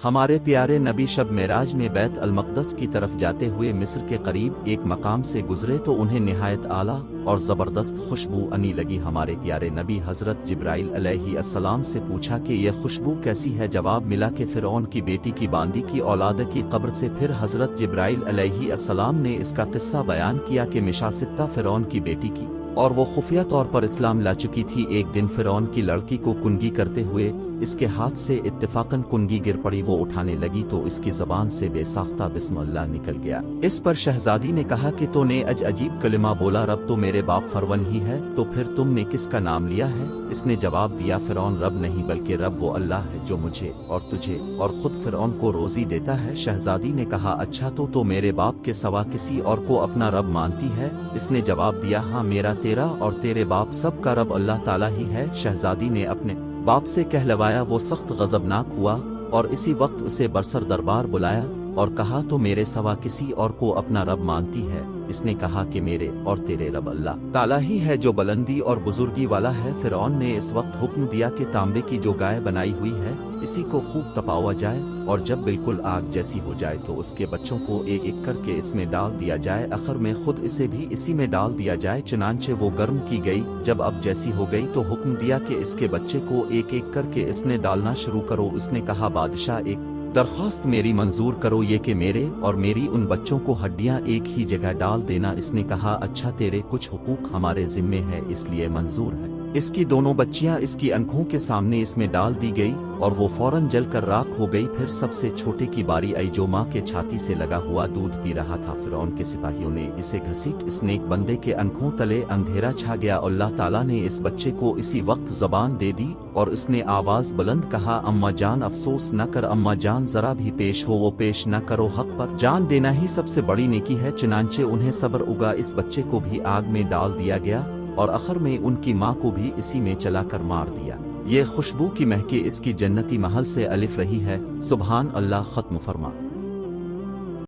ہمارے پیارے نبی شب معراج میں بیت المقدس کی طرف جاتے ہوئے مصر کے قریب ایک مقام سے گزرے تو انہیں نہایت اعلیٰ اور زبردست خوشبو آنے لگی۔ ہمارے پیارے نبی حضرت جبرائیل علیہ السلام سے پوچھا کہ یہ خوشبو کیسی ہے؟ جواب ملا کہ فرعون کی بیٹی کی باندی کی اولاد کی قبر سے۔ پھر حضرت جبرائیل علیہ السلام نے اس کا قصہ بیان کیا کہ مشاستہ فرعون کی بیٹی کی اور وہ خفیہ طور پر اسلام لا چکی تھی۔ ایک دن فرعون کی لڑکی کو کنگھی کرتے ہوئے اس کے ہاتھ سے اتفاقاً کنگھی گر پڑی۔ وہ اٹھانے لگی تو اس کی زبان سے بے ساختہ بسم اللہ نکل گیا۔ اس پر شہزادی نے کہا کہ تو نے عجیب کلمہ بولا، رب تو میرے باپ فرعون ہی ہے، تو پھر تم نے کس کا نام لیا ہے؟ اس نے جواب دیا، فرعون رب نہیں بلکہ رب وہ اللہ ہے جو مجھے اور تجھے اور خود فرعون کو روزی دیتا ہے۔ شہزادی نے کہا اچھا تو میرے باپ کے سوا کسی اور کو اپنا رب مانتی ہے؟ اس نے جواب دیا ہاں، میرا، تیرا اور تیرے باپ سب کا رب اللہ تعالیٰ ہی ہے۔ شہزادی نے اپنے باپ سے کہلوایا، وہ سخت غضبناک ہوا اور اسی وقت اسے برسر دربار بلایا اور کہا تو میرے سوا کسی اور کو اپنا رب مانتی ہے؟ اس نے کہا کہ میرے اور تیرے رب اللہ تعالیٰ ہی ہے جو بلندی اور بزرگی والا ہے۔ فرعون نے اس وقت حکم دیا کہ تانبے کی جو گائے بنائی ہوئی ہے اسی کو خوب تپاوا جائے اور جب بالکل آگ جیسی ہو جائے تو اس کے بچوں کو ایک ایک کر کے اس میں ڈال دیا جائے، آخر میں خود اسے بھی اسی میں ڈال دیا جائے۔ چنانچہ وہ گرم کی گئی، جب اب جیسی ہو گئی تو حکم دیا کہ اس کے بچے کو ایک ایک کر کے اس نے ڈالنا شروع کرو۔ اس نے کہا بادشاہ ایک درخواست میری منظور کرو، یہ کہ میرے اور میری ان بچوں کو ہڈیاں ایک ہی جگہ ڈال دینا۔ اس نے کہا اچھا، تیرے کچھ حقوق ہمارے ذمے ہے اس لیے منظور ہے۔ اس کی دونوں بچیاں اس کی آنکھوں کے سامنے اس میں ڈال دی گئی اور وہ فوراً جل کر راکھ ہو گئی۔ پھر سب سے چھوٹے کی باری آئی جو ماں کے چھاتی سے لگا ہوا دودھ پی رہا تھا۔ فرعون کے سپاہیوں نے اسے گھسیٹ، اس نیک بندے کے آنکھوں تلے اندھیرا چھا گیا۔ اللہ تعالیٰ نے اس بچے کو اسی وقت زبان دے دی اور اس نے آواز بلند کہا اماں جان افسوس نہ کر، اماں جان ذرا بھی پیش ہو وہ پیش نہ کرو، حق پر جان دینا ہی سب سے بڑی نیکی ہے۔ چنانچہ انہیں صبر اگا، اس بچے کو بھی آگ میں ڈال دیا گیا اور آخر میں ان کی ماں کو بھی اسی میں چلا کر مار دیا۔ یہ خوشبو کی مہکے اس کی جنتی محل سے الف رہی ہے۔ سبحان اللہ۔ ختم فرما۔